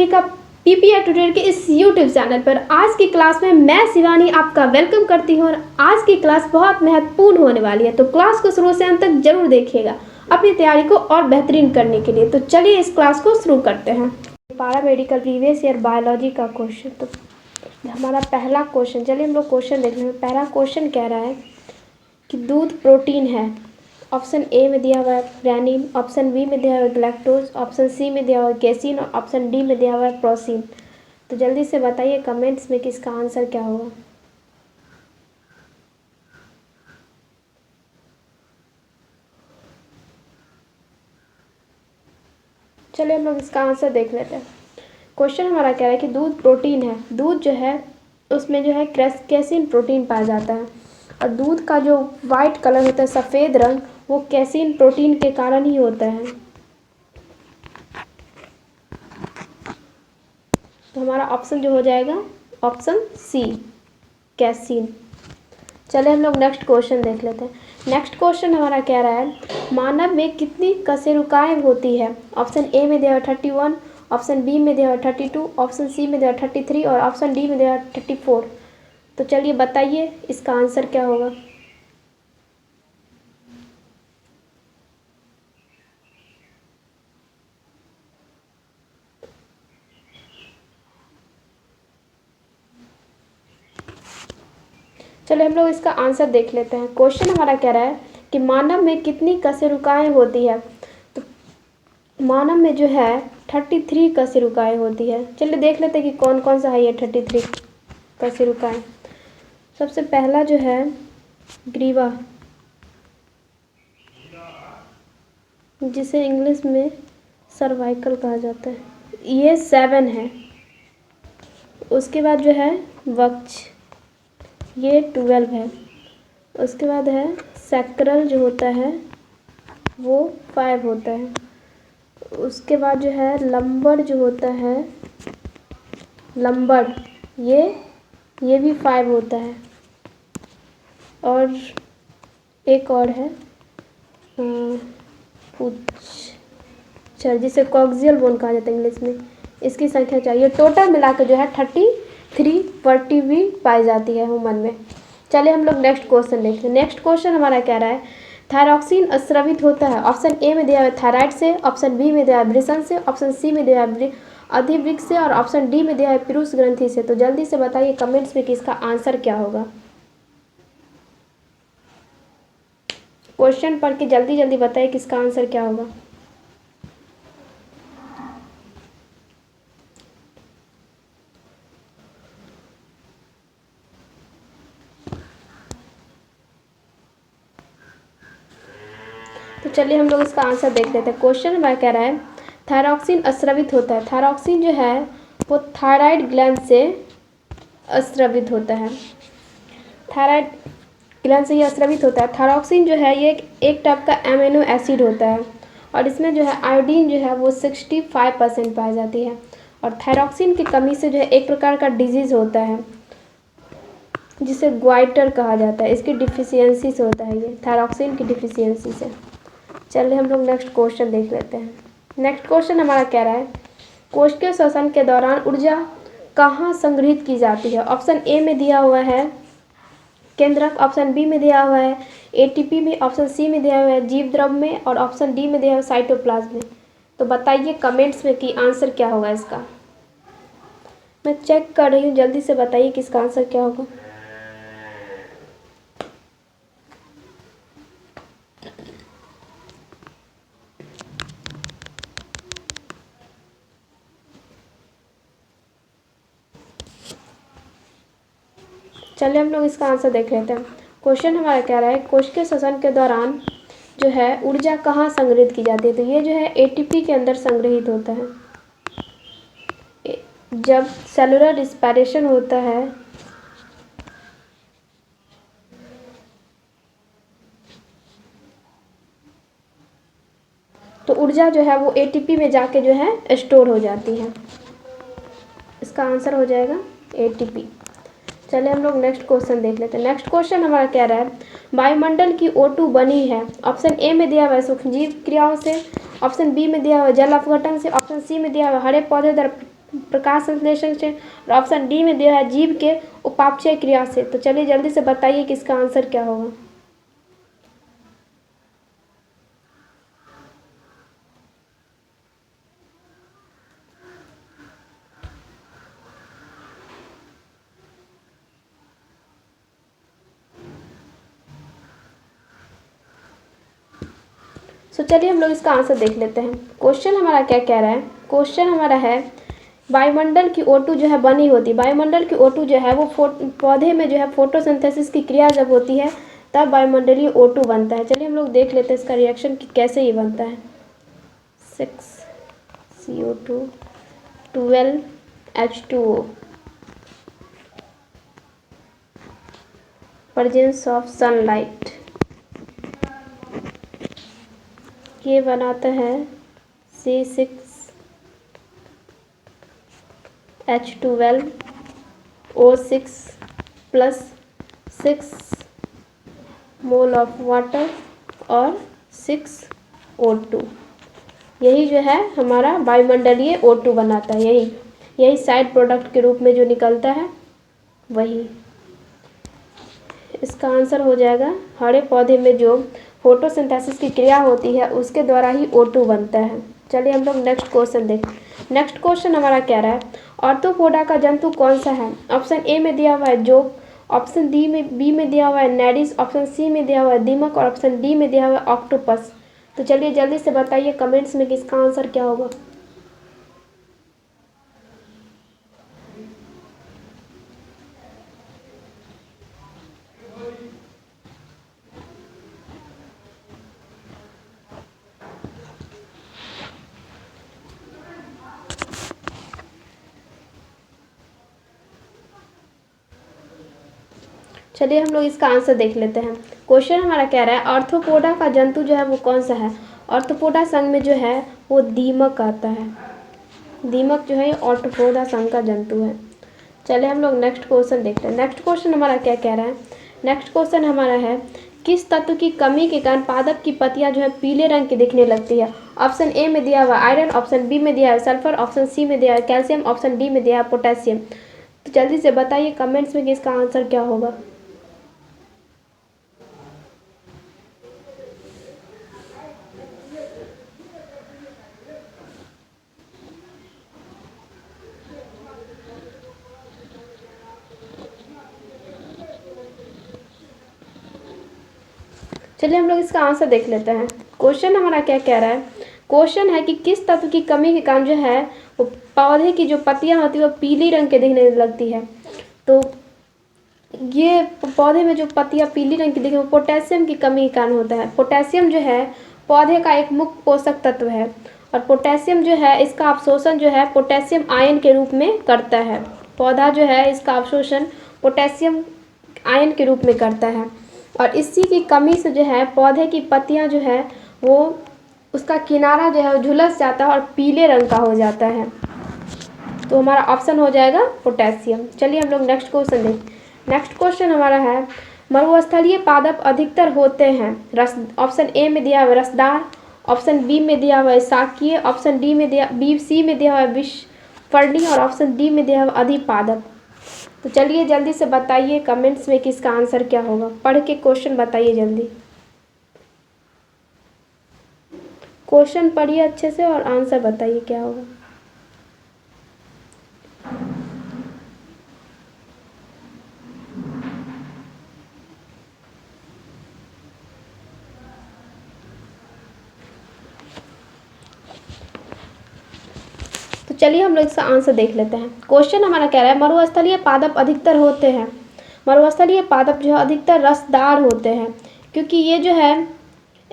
सभी का PPR tutorial के इस यूट्यूब चैनल पर। आज की क्लास में मैं शिवानी आपका वेलकम करती हूँ और आज की क्लास बहुत महत्वपूर्ण होने वाली है, तो क्लास को शुरू से अंत तक जरूर देखिएगा अपनी तैयारी को और बेहतरीन करने के लिए। तो चलिए इस क्लास को शुरू करते हैं। पारा मेडिकल प्रीवियस ईयर बायोलॉजी का क्वेश्चन, तो हमारा पहला क्वेश्चन, चलिए हम लोग क्वेश्चन देख लेंगे। पहला क्वेश्चन कह रहा है कि दूध प्रोटीन है। ऑप्शन ए में दिया हुआ है रेनिन, ऑप्शन बी में दिया हुआ है ग्लैक्टोज, ऑप्शन सी में दिया हुआ है केसिन और ऑप्शन डी में दिया हुआ है प्रोसीन। तो जल्दी से बताइए कमेंट्स में कि इसका आंसर क्या होगा। चलिए हम लोग इसका आंसर देख लेते हैं। क्वेश्चन हमारा कह रहा है कि दूध प्रोटीन है। दूध जो है उसमें जो है कैसीन प्रोटीन पाया जाता है और दूध का जो वाइट कलर होता है, सफ़ेद रंग, वो कैसीन प्रोटीन के कारण ही होता है। तो हमारा ऑप्शन जो हो जाएगा ऑप्शन सी, कैसीन। चलिए हम लोग नेक्स्ट क्वेश्चन देख लेते हैं। नेक्स्ट क्वेश्चन हमारा कह रहा है मानव में कितनी कशेरुकाएँ होती है। ऑप्शन ए में दिया हुआ 31, ऑप्शन बी में दिया हुआ 32, ऑप्शन सी में दिया हुआ 33 और ऑप्शन डी में दिया हुआ 34। तो चलिए बताइए इसका आंसर क्या होगा। चलिए हम लोग इसका आंसर देख लेते हैं। क्वेश्चन हमारा कह रहा है कि मानव में कितनी कशेरुकाएँ होती है। तो मानव में जो है 33 कशेरुकाएँ होती है। चलिए देख लेते हैं कि कौन कौन सा है ये 33 कशेरुकाएँ। सबसे पहला जो है ग्रीवा, जिसे इंग्लिश में सर्वाइकल कहा जाता है, ये 7 है। उसके बाद जो है वक्ष, ये 12 है। उसके बाद है सैक्रल जो होता है वो 5 होता है। उसके बाद जो है लंबर जो होता है, लंबर, ये भी 5 होता है। और एक और है पुच्छर, जिसे कॉक्सियल बोन कहा जाता है इंग्लिश में, इसकी संख्या चाहिए। टोटल मिला के जो है 33 वर्टिब्री पाई जाती है ह्यूमन में। चलिए हम लोग नेक्स्ट क्वेश्चन देखते हैं। नेक्स्ट क्वेश्चन हमारा कह रहा है थायरॉक्सिन स्रावित होता है। ऑप्शन ए में दिया है थायराइड से, ऑप्शन बी में दिया है वृषण से, ऑप्शन सी में दिया है अधिवृक्क से और ऑप्शन डी में दिया है पुरुष ग्रंथि से। तो जल्दी से बताइए कमेंट्स में कि इसका आंसर क्या होगा। क्वेश्चन पढ़ के जल्दी जल्दी बताइए कि इसका आंसर क्या होगा। तो चलिए हम लोग इसका आंसर देख लेते हैं। क्वेश्चन हमारा कह रहा है थायरॉक्सिन स्रावित होता है। थायरॉक्सिन जो है वो थायराइड ग्लैंड से स्रावित होता है। थायराइड ग्लैंड से ये स्रावित होता है। थायरॉक्सिन जो है ये एक टाइप का एमिनो एसिड होता है और इसमें जो है आयोडीन जो है वो 65% पाई जाती है। और थायरॉक्सिन की कमी से जो है एक प्रकार का डिजीज़ होता है जिसे ग्वाइटर कहा जाता है। इसकी डिफिशियंसी से होता है, ये थायरॉक्सिन की डिफिशियंसी से। चलिए हम लोग नेक्स्ट क्वेश्चन देख लेते हैं। नेक्स्ट क्वेश्चन हमारा कह रहा है कोशिकीय श्वसन के दौरान ऊर्जा कहाँ संग्रहित की जाती है। ऑप्शन ए में दिया हुआ है केंद्रक, ऑप्शन बी में दिया हुआ है एटीपी में, ऑप्शन सी में दिया हुआ है जीव द्रव में और ऑप्शन डी में दिया हुआ है साइटोप्लाज्म में। तो बताइए कमेंट्स में कि आंसर क्या होगा इसका। मैं चेक कर रही हूँ, जल्दी से बताइए कि इसका आंसर क्या होगा। चलिए हम लोग इसका आंसर देख लेते हैं। क्वेश्चन हमारा कह रहा है कोशिकीय श्वसन के दौरान जो है ऊर्जा कहाँ संग्रहित की जाती है। तो ये जो है एटीपी के अंदर संग्रहित होता है। जब सेलुलर रिस्पायरेशन होता है तो ऊर्जा जो है वो एटीपी में जाके जो है स्टोर हो जाती है। इसका आंसर हो जाएगा एटीपी। चलिए हम लोग नेक्स्ट क्वेश्चन देख लेते हैं। नेक्स्ट क्वेश्चन हमारा कह रहा है वायुमंडल की O2 बनी है। ऑप्शन ए में दिया हुआ है सूक्ष्मजीव क्रियाओं से, ऑप्शन बी में दिया हुआ है जल अपघटन से, ऑप्शन सी में दिया हुआ है हरे पौधे द्वारा प्रकाश संश्लेषण से, और ऑप्शन डी में दिया है जीव के उपापचय क्रिया से। तो चलिए जल्दी से बताइए कि इसका आंसर क्या होगा। तो चलिए हम लोग इसका आंसर देख लेते हैं। क्वेश्चन हमारा क्या कह रहा है। क्वेश्चन हमारा है वायुमंडल की O2 जो है बनी होती है, वायुमंडल की O2 जो है वो पौधे में जो है फोटोसिंथेसिस की क्रिया जब होती है तब वायुमंडलीय O2 बनता है। चलिए हम लोग देख लेते हैं इसका रिएक्शन कि कैसे ये बनता है। 6CO2 12H2O, presence of sunlight, ये बनाता है C6H12O6 plus 6 mole of water और 6O2। यही जो है हमारा वायुमंडलीय O2 बनाता है। यही साइड प्रोडक्ट के रूप में जो निकलता है वही इसका आंसर हो जाएगा। हरे पौधे में जो फोटोसिंथेसिस की क्रिया होती है उसके द्वारा ही O2 बनता है। चलिए हम लोग नेक्स्ट क्वेश्चन देखें। नेक्स्ट क्वेश्चन हमारा क्या रहा है, ऑर्थोपोडा का जंतु कौन सा है। ऑप्शन ए में दिया हुआ है जोंक, ऑप्शन बी में दिया हुआ है नेडिस, ऑप्शन सी में दिया हुआ है दीमक और ऑप्शन डी में दिया हुआ है ऑक्टोपस। तो चलिए जल्दी से बताइए कमेंट्स में कि इसका आंसर क्या होगा। चलिए हम लोग इसका आंसर देख लेते हैं। क्वेश्चन हमारा कह रहा है ऑर्थोपोडा का जंतु जो है वो कौन सा है। ऑर्थोपोडा संघ में जो है वो दीमक आता है। दीमक जो है ऑर्थोपोडा संघ का जंतु है। चलिए हम लोग नेक्स्ट क्वेश्चन देखते हैं। नेक्स्ट क्वेश्चन हमारा क्या कह रहा है। नेक्स्ट क्वेश्चन हमारा है किस तत्व की कमी के कारण पादप की पत्तियां जो है पीले रंग की दिखने लगती है। ऑप्शन ए में दिया हुआ आयरन, ऑप्शन बी में दिया है सल्फर, ऑप्शन सी में दिया है कैल्शियम, ऑप्शन डी में दिया है पोटेशियम। तो जल्दी से बताइए कमेंट्स में कि इसका आंसर क्या होगा। चलिए हम लोग इसका आंसर देख लेते हैं। क्वेश्चन हमारा क्या कह रहा है। क्वेश्चन है कि किस तत्व की कमी के कारण जो है वो पौधे की जो पत्तियां होती है वो पीली रंग के दिखने लगती है। तो ये पौधे में जो पत्तियां पीली रंग की दिखे वो पोटेशियम की कमी के कारण होता है। पोटेशियम जो है पौधे का एक मुख्य पोषक तत्व है और पोटेशियम जो है इसका अवशोषण जो है पोटेशियम आयन के रूप में करता है। पौधा जो है इसका अवशोषण पोटेशियम आयन के रूप में करता है और इसी की कमी से जो है पौधे की पत्तियां जो है वो उसका किनारा जो है वो झुलस जाता है और पीले रंग का हो जाता है। तो हमारा ऑप्शन हो जाएगा पोटेशियम। चलिए हम लोग नेक्स्ट क्वेश्चन देखें। नेक्स्ट क्वेश्चन हमारा है मरुस्थलीय पादप अधिकतर होते हैं रस। ऑप्शन ए में दिया हुआ है रसदार, ऑप्शन बी में दिया हुआ है शाकीय, ऑप्शन सी में दिया हुआ है विषपर्णी और ऑप्शन डी में दिया हुआ है अधिपादप। तो चलिए जल्दी से बताइए कमेंट्स में कि इसका आंसर क्या होगा। पढ़ के क्वेश्चन बताइए जल्दी। क्वेश्चन पढ़िए अच्छे से और आंसर बताइए क्या होगा। तो चलिए हम लोग इसका आंसर देख लेते हैं। क्वेश्चन हमारा कह रहा है मरुस्थलीय पादप अधिकतर होते हैं। मरुस्थलीय पादप जो है अधिकतर रसदार होते हैं क्योंकि ये जो है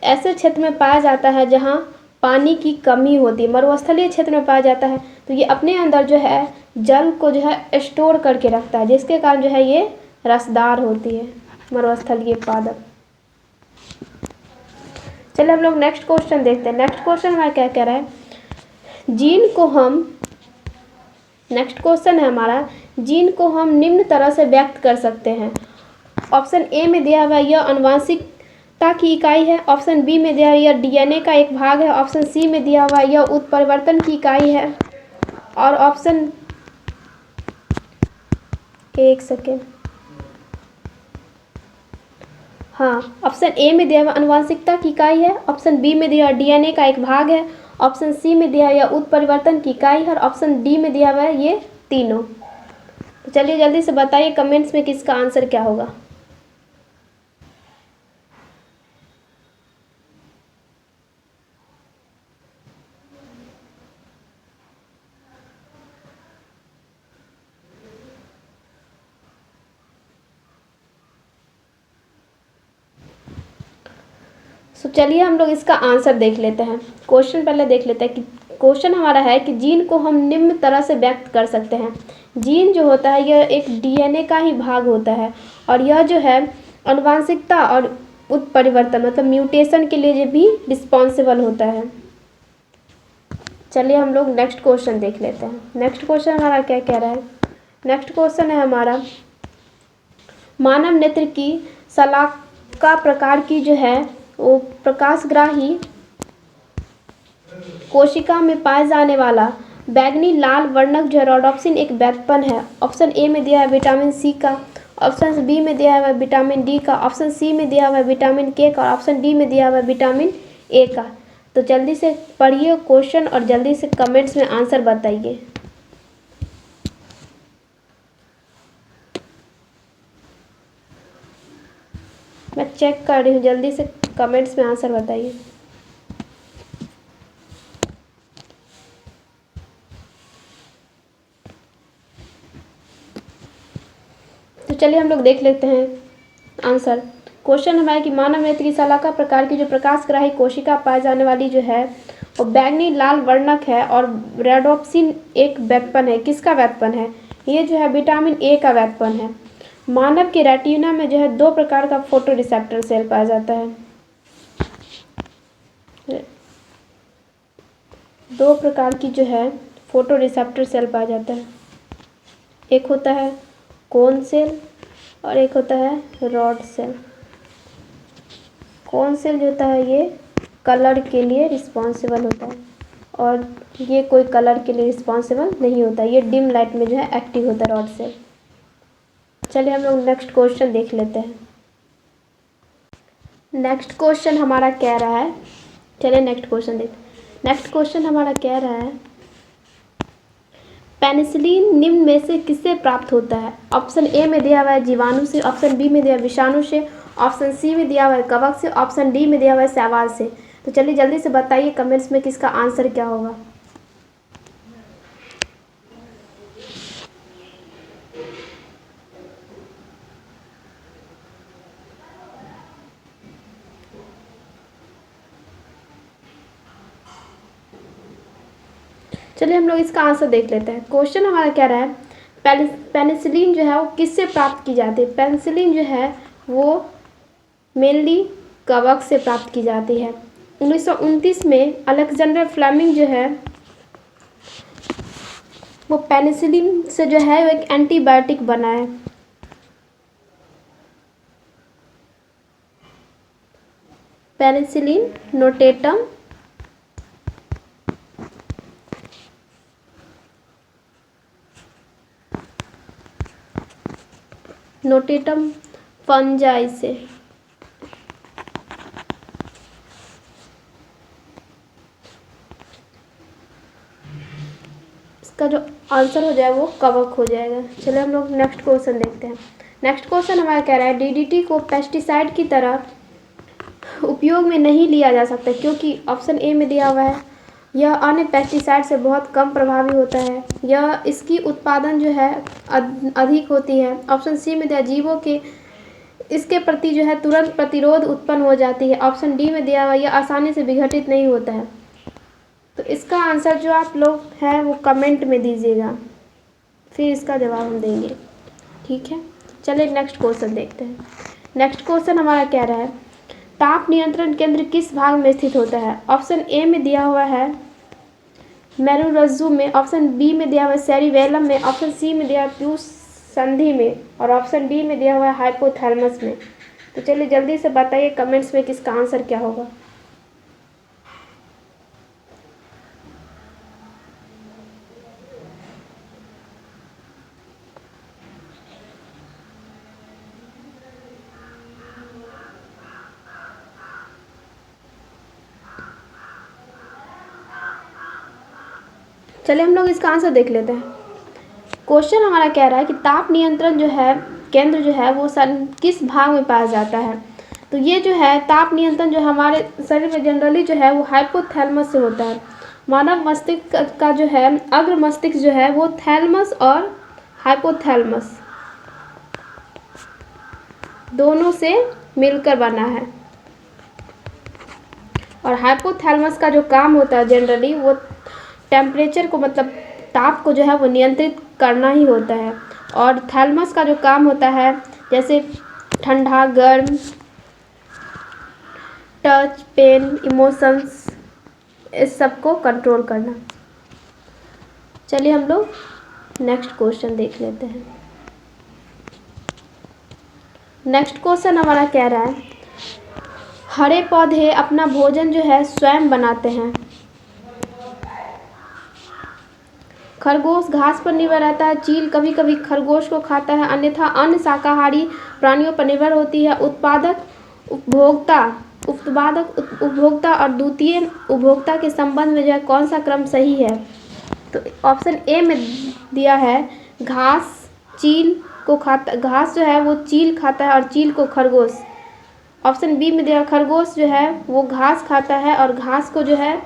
ऐसे क्षेत्र में पाया जाता है जहाँ पानी की कमी होती है। मरुस्थलीय क्षेत्र में पाया जाता है तो ये अपने अंदर जो है जल को जो है स्टोर करके रखता है जिसके कारण जो है ये रसदार होती है मरुस्थलीय पादप। चलिए हम लोग नेक्स्ट क्वेश्चन देखते हैं। नेक्स्ट क्वेश्चन हमारा क्या कह रहा है नेक्स्ट क्वेश्चन है हमारा जीन को हम निम्न तरह से व्यक्त कर सकते हैं। ऑप्शन ए में दिया हुआ यह आनुवंशिकता की इकाई है, ऑप्शन बी में दिया हुआ यह डीएनए का एक भाग है, ऑप्शन सी में दिया हुआ यह उत्परिवर्तन की इकाई है और ऑप्शन, एक सेकेंड, हाँ, ऑप्शन ए में दिया हुआ आनुवंशिकता की इकाई है, ऑप्शन बी में दिया हुआ डीएनए का एक भाग है, ऑप्शन सी में दिया हुआ उत्परिवर्तन की इकाई है और ऑप्शन डी में दिया हुआ है ये तीनों। तो चलिए जल्दी से बताइए कमेंट्स में किसका आंसर क्या होगा। तो चलिए हम लोग इसका आंसर देख लेते हैं। क्वेश्चन पहले देख लेते हैं कि क्वेश्चन हमारा है कि जीन को हम निम्न तरह से व्यक्त कर सकते हैं। जीन जो होता है यह एक डीएनए का ही भाग होता है और यह जो है आनुवंशिकता और उत्परिवर्तन मतलब म्यूटेशन के लिए भी रिस्पॉन्सिबल होता है। चलिए हम लोग नेक्स्ट क्वेश्चन देख लेते हैं। नेक्स्ट क्वेश्चन हमारा क्या कह रहा है। नेक्स्ट क्वेश्चन है हमारा, मानव नेत्र की शलाका प्रकार की जो है वो प्रकाशग्राही कोशिका में पाए जाने वाला बैंगनी लाल वर्णक जो है रोडोप्सिन एक व्युत्पन्न है। ऑप्शन ए में दिया है विटामिन सी का, ऑप्शन बी में दिया हुआ है विटामिन डी का, ऑप्शन सी में दिया हुआ है विटामिन के का और ऑप्शन डी में दिया हुआ है विटामिन ए का। तो जल्दी से पढ़िए क्वेश्चन और जल्दी से कमेंट्स में आंसर बताइए। मैं चेक कर रही हूँ, जल्दी से कमेंट्स में आंसर बताइए। तो चलिए हम लोग देख लेते हैं आंसर। क्वेश्चन हमारा कि मानव नेत्र की शलाका प्रकार की जो प्रकाशग्राही कोशिका पाए जाने वाली जो है वो बैंगनी लाल वर्णक है और रेडोप्सिन एक व्युत्पन्न है। किसका व्युत्पन्न है? ये जो है विटामिन ए का व्युत्पन्न है। मानव के रेटिना में जो है दो प्रकार का फोटो रिसेप्टर सेल पाया जाता है। दो प्रकार की जो है फोटो रिसेप्टर सेल पाया जाता है। एक होता है कोन सेल और एक होता है रॉड सेल। कोन सेल जो होता है ये कलर के लिए रिस्पॉन्सिबल होता है और ये कोई कलर के लिए रिस्पॉन्सिबल नहीं होता, ये डिम लाइट में जो है एक्टिव होता है रॉड सेल। चलिए हम लोग नेक्स्ट क्वेश्चन देख लेते हैं। नेक्स्ट क्वेश्चन हमारा कह रहा है, चलिए नेक्स्ट क्वेश्चन देखते हैं। नेक्स्ट क्वेश्चन हमारा कह रहा है पेनिसिलिन निम्न में से किससे प्राप्त होता है? ऑप्शन ए में दिया हुआ है जीवाणु से, ऑप्शन बी में दिया है विषाणु से, ऑप्शन सी में दिया हुआ है कवक से, ऑप्शन डी में दिया हुआ है शैवाल से। तो चलिए जल्दी से बताइए कमेंट्स में किसका आंसर क्या होगा। चलिए हम लोग इसका आंसर देख लेते हैं। क्वेश्चन हमारा क्या रहा है, पेनिसिलिन जो है वो किससे प्राप्त की जाती है? पेनिसिलिन जो है वो मेनली कवक से प्राप्त की जाती है। 1929 में अलेक्जेंडर फ्लेमिंग जो है वो पेनिसिलिन से जो है वो एक एंटीबायोटिक बनाए। पेनिसिलिन नोटेटम नोटेटम फंजाई से। इसका जो आंसर हो जाए वो कवक हो जाएगा। चलिए हम लोग नेक्स्ट क्वेश्चन देखते हैं। नेक्स्ट क्वेश्चन हमारा कह रहा है डीडीटी को पेस्टिसाइड की तरह उपयोग में नहीं लिया जा सकता क्योंकि ऑप्शन ए में दिया हुआ है यह अन्य पेस्टिसाइड से बहुत कम प्रभावी होता है, यह इसकी उत्पादन जो है अधिक होती है। ऑप्शन सी में दिया जीवों के इसके प्रति जो है तुरंत प्रतिरोध उत्पन्न हो जाती है। ऑप्शन डी में दिया हुआ यह आसानी से विघटित नहीं होता है। तो इसका आंसर जो आप लोग हैं वो कमेंट में दीजिएगा, फिर इसका जवाब हम देंगे, ठीक है। चलिए नेक्स्ट क्वेश्चन देखते हैं। नेक्स्ट क्वेश्चन हमारा क्या रहा है, ताप नियंत्रण केंद्र किस भाग में स्थित होता है? ऑप्शन ए में दिया हुआ है मेरुरज्जु में, ऑप्शन बी में दिया हुआ है सेरिबेलम में, ऑप्शन सी में दिया है पीयूष संधि में और ऑप्शन डी में दिया हुआ है हाइपोथैलेमस में। तो चलिए जल्दी से बताइए कमेंट्स में किसका आंसर क्या होगा। चलिए हम लोग इसका आंसर देख लेते हैं। क्वेश्चन हमारा कह रहा है कि ताप नियंत्रण जो है केंद्र जो है वो किस भाग में पाया जाता है। तो ये जो है ताप नियंत्रण जो हमारे शरीर में जनरली जो है वो हाइपोथैलेमस से होता है। मानव मस्तिष्क का जो है अग्र मस्तिष्क जो है वो थैलेमस और हाइपोथैलेमस दोनों से मिलकर बना है। और हाइपोथैलेमस का जो काम होता है जनरली वो टेम्परेचर को मतलब ताप को जो है वो नियंत्रित करना ही होता है। और थैलेमस का जो काम होता है जैसे ठंडा गर्म, टच, पेन, इमोशंस, इस सब को कंट्रोल करना। चलिए हम लोग नेक्स्ट क्वेश्चन देख लेते हैं। नेक्स्ट क्वेश्चन हमारा कह रहा है हरे पौधे अपना भोजन जो है स्वयं बनाते हैं। खरगोश घास पर निर्भर रहता है। चील कभी कभी खरगोश को खाता है, अन्यथा अन्य शाकाहारी प्राणियों पर निर्भर होती है। उपभोक्ता और द्वितीय उपभोक्ता के संबंध में जो है कौन सा क्रम सही है। तो ऑप्शन ए में दिया है घास चील को खाता, घास जो है वो चील खाता है और चील को खरगोश। ऑप्शन बी में दिया खरगोश जो है वो घास खाता है और घास को जो है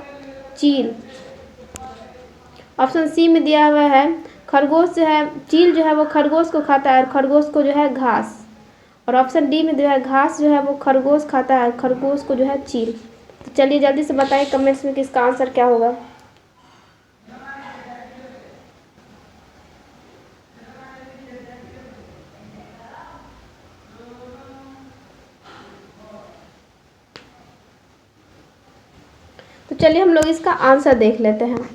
चील। ऑप्शन सी में दिया हुआ है खरगोश जो है चील जो है वो खरगोश को खाता है और खरगोश को जो है घास। और ऑप्शन डी में दिया है घास जो है वो खरगोश खाता है और खरगोश को जो है चील। तो चलिए जल्दी से बताइए कमेंट्स में कि इसका आंसर क्या होगा। तो चलिए हम लोग इसका आंसर देख लेते हैं।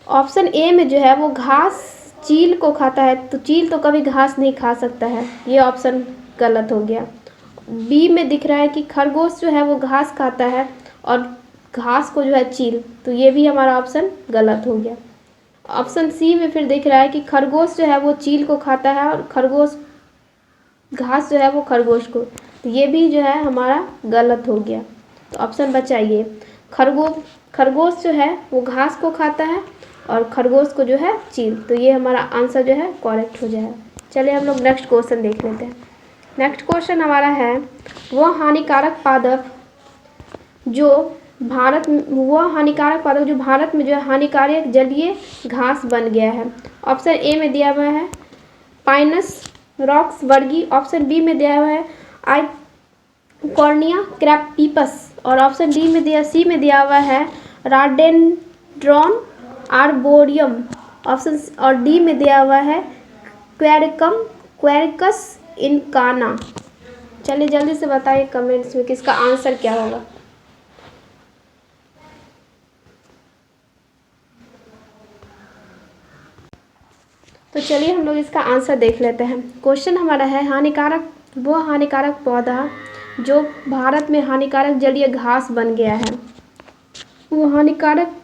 ऑप्शन ए में जो है वो घास चील को खाता है, तो चील तो कभी घास नहीं खा सकता है, ये ऑप्शन गलत हो गया। बी में दिख रहा है कि खरगोश जो है वो घास खाता है और घास को जो है चील, तो ये भी हमारा ऑप्शन गलत हो गया। ऑप्शन सी में फिर दिख रहा है कि खरगोश जो है वो चील को खाता है और खरगोश घास जो है वो खरगोश को, तो ये भी जो है हमारा गलत हो गया। तो ऑप्शन बचा ये खरगोश जो है वो घास को खाता है और खरगोश को जो है चील, तो ये हमारा आंसर जो है करेक्ट हो जाएगा। चलिए हम लोग नेक्स्ट क्वेश्चन देख लेते हैं। नेक्स्ट क्वेश्चन हमारा है वह हानिकारक पादप जो भारत में जो है हानिकारक जलीय घास बन गया है। ऑप्शन ए में दिया हुआ है पाइनस रॉक्स वर्गी। ऑप्शन बी में दिया हुआ है आइकॉर्निया क्रैपिपस। और ऑप्शन सी में दिया हुआ है राडेंड्रॉन आर्बोरियम। ऑप्शन और डी में दिया हुआ है क्वेरिकस इनकाना। चलिए जल्दी से बताइए कमेंट्स में किसका आंसर क्या होगा। तो चलिए हम लोग इसका आंसर देख लेते हैं। क्वेश्चन हमारा है हानिकारक पौधा जो भारत में हानिकारक जलीय घास बन गया है। वो हानिकारक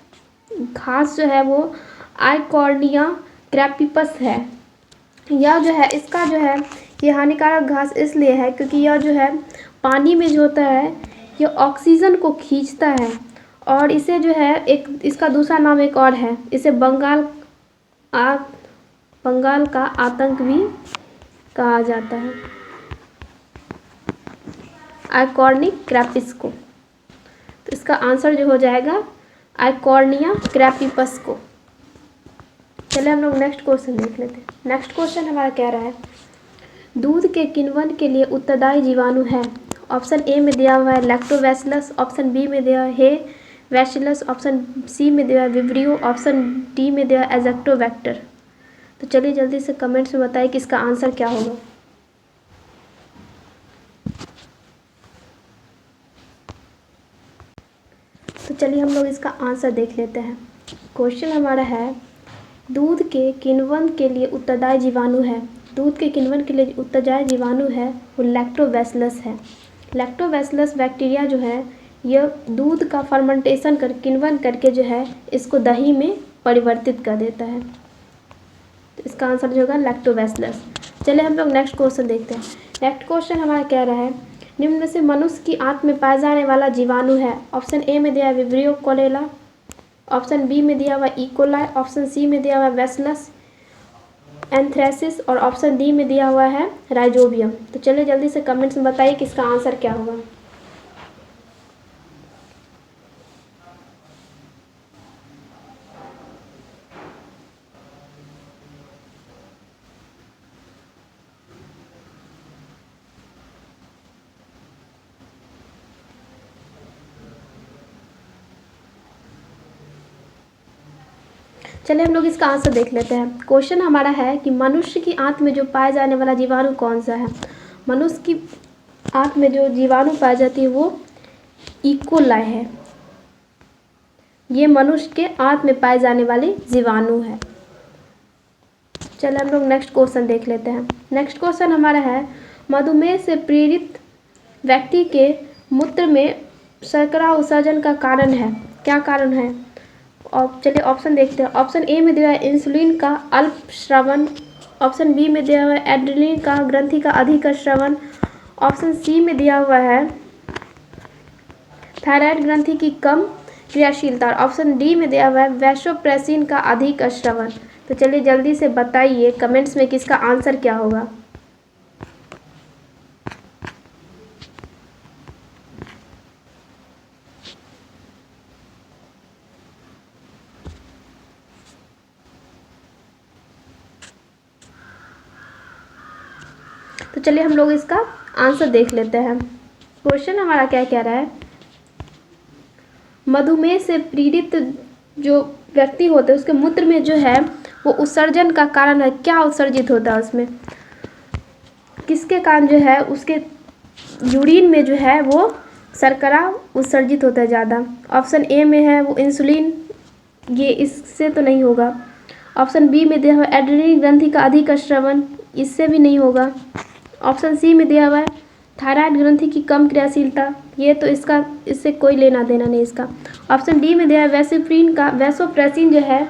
घास जो है वो आइकॉर्निया क्रैपिपस है। यह जो है इसका जो है ये हानिकारक घास इसलिए है क्योंकि यह जो है पानी में जो होता है ये ऑक्सीजन को खींचता है। और इसे जो है एक इसका दूसरा नाम एक और है, इसे बंगाल का आतंक भी कहा जाता है, आइकॉर्निक क्रैपिस को। तो इसका आंसर जो हो जाएगा आइकॉर्निया क्रैपिपस को। चलिए हम लोग नेक्स्ट क्वेश्चन देख लेते हैं। नेक्स्ट क्वेश्चन हमारा कह रहा है दूध के किण्वन के लिए उत्तरदायी जीवाणु है। ऑप्शन ए में दिया हुआ है लैक्टोबैसिलस। ऑप्शन बी में दिया है बैसिलस। ऑप्शन सी में दिया है विब्रियो। ऑप्शन डी में दिया है एजैक्टोबैक्टर। तो चलिए जल्दी से कमेंट्स में बताइए कि इसका आंसर क्या होगा। तो चलिए हम लोग इसका आंसर देख लेते हैं। क्वेश्चन हमारा है दूध के किण्वन के लिए उत्तरदायी जीवाणु है। दूध के किण्वन के लिए उत्तरदायी जीवाणु है वो लैक्टोबैसिलस है। लैक्टोबैसिलस बैक्टीरिया जो है यह दूध का फर्मेंटेशन कर किण्वन करके जो है इसको दही में परिवर्तित कर देता है। तो इसका आंसर जो होगा लैक्टोबैसिलस। चलिए हम लोग नेक्स्ट क्वेश्चन देखते हैं। नेक्स्ट क्वेश्चन हमारा कह रहा है निम्न में से मनुष्य की आंत में पाया जाने वाला जीवाणु है। ऑप्शन ए में दिया है विब्रियो कोलेरा। ऑप्शन बी में दिया हुआ इकोलाई, ऑप्शन सी में दिया हुआ बैसिलस एंथ्रेसिस और ऑप्शन डी में दिया हुआ है राइजोबियम। तो चलिए जल्दी से कमेंट्स में बताइए कि इसका आंसर क्या होगा। चलिए हम लोग इसका आंसर देख लेते हैं। क्वेश्चन हमारा है कि मनुष्य की आंत में जो पाया जाने वाला जीवाणु कौन सा है। मनुष्य की आंत में जो जीवाणु पाई जाती है वो इकोलाई है। ये मनुष्य के आंत में पाए जाने वाली जीवाणु है। चलिए हम लोग नेक्स्ट क्वेश्चन देख लेते हैं। नेक्स्ट क्वेश्चन हमारा है मधुमेह से पीड़ित व्यक्ति के मूत्र में शर्करा उत्सर्जन का कारण है, क्या कारण है। और चलिए ऑप्शन देखते हैं। ऑप्शन ए में दिया है इंसुलिन का अल्प श्रवण, ऑप्शन बी में दिया हुआ है एड्रेनलिन का ग्रंथि का अधिक श्रवण, ऑप्शन सी में दिया हुआ है थायराइड ग्रंथि की कम क्रियाशीलता, ऑप्शन डी में दिया हुआ है वैसोप्रेसिन का अधिक श्रवण। तो चलिए जल्दी से बताइए कमेंट्स में कि इसका आंसर क्या होगा। तो चलिए हम लोग इसका आंसर देख लेते हैं। क्वेश्चन हमारा क्या कह रहा है, मधुमेह से पीड़ित जो व्यक्ति होते हैं उसके मूत्र में जो है वो उत्सर्जन का कारण है, क्या उत्सर्जित होता है उसमें, किसके कारण जो है उसके यूरिन में जो है वो शर्करा उत्सर्जित होता है ज़्यादा। ऑप्शन ए में है वो इंसुलिन, ये इससे तो नहीं होगा। ऑप्शन बी में दिया हुआ एड्रेनलिन ग्रंथि का अधिक श्रवण, इससे भी नहीं होगा। ऑप्शन सी में दिया हुआ है थायराइड ग्रंथि की कम क्रियाशीलता, ये तो इससे कोई लेना देना नहीं इसका। ऑप्शन डी में दिया है वैसोप्रेसिन जो है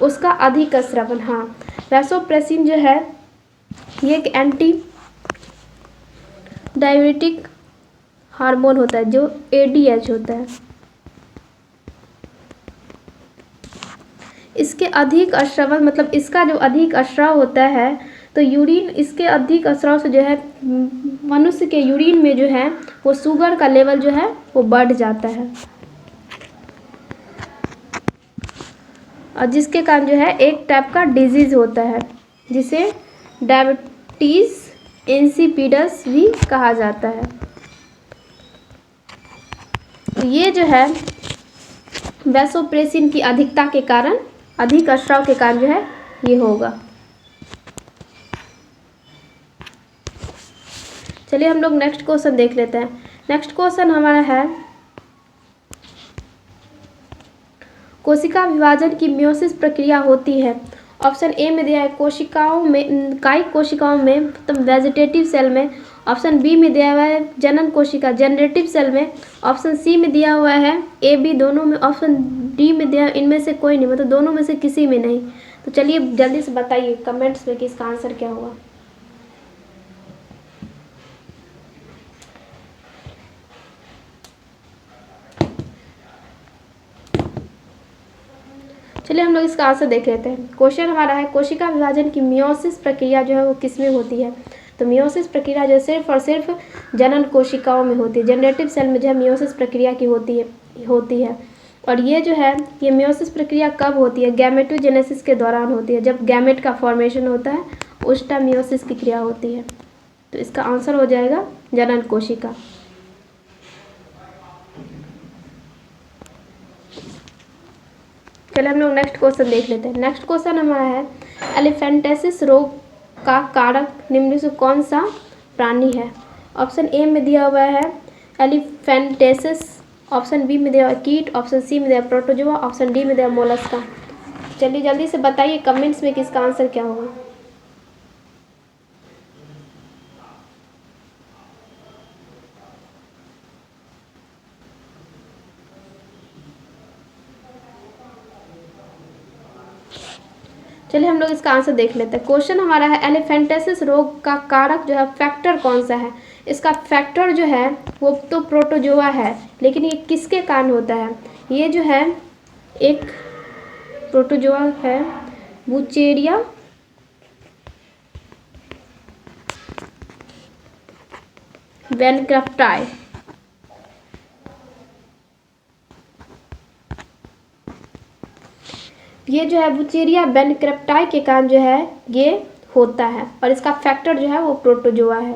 उसका अधिक श्रवण। हाँ, वैसोप्रेसिन जो है ये एक एंटी डायबिटिक हार्मोन होता है जो एडीएच होता है। इसके अधिक स्राव मतलब इसका जो अधिक स्राव होता है तो यूरिन, इसके अधिक स्राव से जो है मनुष्य के यूरिन में जो है वो शुगर का लेवल जो है वो बढ़ जाता है, और जिसके कारण जो है एक टाइप का डिजीज़ होता है जिसे डायबिटीज़ इंसिपिडस भी कहा जाता है। तो ये जो है वैसोप्रेसिन की अधिकता के कारण, अधिक स्राव के कारण जो है ये होगा। चलिए हम लोग नेक्स्ट क्वेश्चन देख लेते हैं। नेक्स्ट क्वेश्चन हमारा है कोशिका विभाजन की मियोसिस प्रक्रिया होती है। ऑप्शन ए में दिया है कोशिकाओं में, कायिक कोशिकाओं में मतलब वेजिटेटिव सेल में। ऑप्शन बी में दिया हुआ है जनन कोशिका जनरेटिव सेल में। ऑप्शन सी में दिया हुआ है ए बी दोनों में। ऑप्शन डी में दिया इनमें से कोई नहीं, मतलब दोनों में से किसी में नहीं। तो चलिए जल्दी से बताइए कमेंट्स में कि इसका आंसर क्या होगा। चलिए हम लोग इसका आंसर देख लेते हैं। क्वेश्चन हमारा है कोशिका विभाजन की मियोसिस प्रक्रिया जो है वो किसमें होती है। तो मियोसिस प्रक्रिया जो सिर्फ और सिर्फ जनन कोशिकाओं में होती है, जनरेटिव सेल में जो है मियोसिस प्रक्रिया की होती है। और ये जो है ये मियोसिस प्रक्रिया कब होती है, गैमेटोजेनेसिस के दौरान होती है। जब गैमेट का फॉर्मेशन होता है उस टाइम मियोसिस की क्रिया होती है। तो इसका आंसर हो जाएगा जनन कोशिका। चलिए हम लोग नेक्स्ट क्वेश्चन देख लेते हैं। नेक्स्ट क्वेश्चन हमारा है एलिफेंटेसिस रोग का कारक निम्न से कौन सा प्राणी है। ऑप्शन ए में दिया हुआ है एलिफेंटेसिस, ऑप्शन बी में दिया हुआ है कीट, ऑप्शन सी में दिया है प्रोटोजोआ, ऑप्शन डी में दिया मोलस्का। चलिए जल्दी से बताइए कमेंट्स में कि इसका आंसर क्या होगा। चलिए हम लोग इसका आंसर देख लेते हैं। क्वेश्चन हमारा है एलिफेंटेसिस रोग का कारक जो है फैक्टर कौन सा है। इसका फैक्टर जो है वो तो प्रोटोजोआ है, लेकिन ये किसके कारण होता है। ये जो है एक प्रोटोजोआ है बुचेरिया बैनक्रफ्टाई। ये जो है बुचेरिया बैनक्रफ्टाई के कारण जो है ये होता है, और इसका फैक्टर जो है वो प्रोटोजोआ है।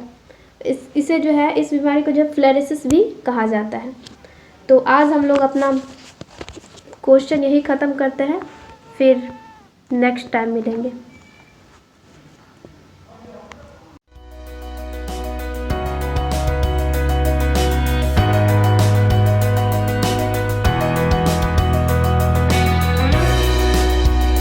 इसे जो है, इस बीमारी को जो है फ्लेरेसिस भी कहा जाता है। तो आज हम लोग अपना क्वेश्चन यही ख़त्म करते हैं, फिर नेक्स्ट टाइम मिलेंगे।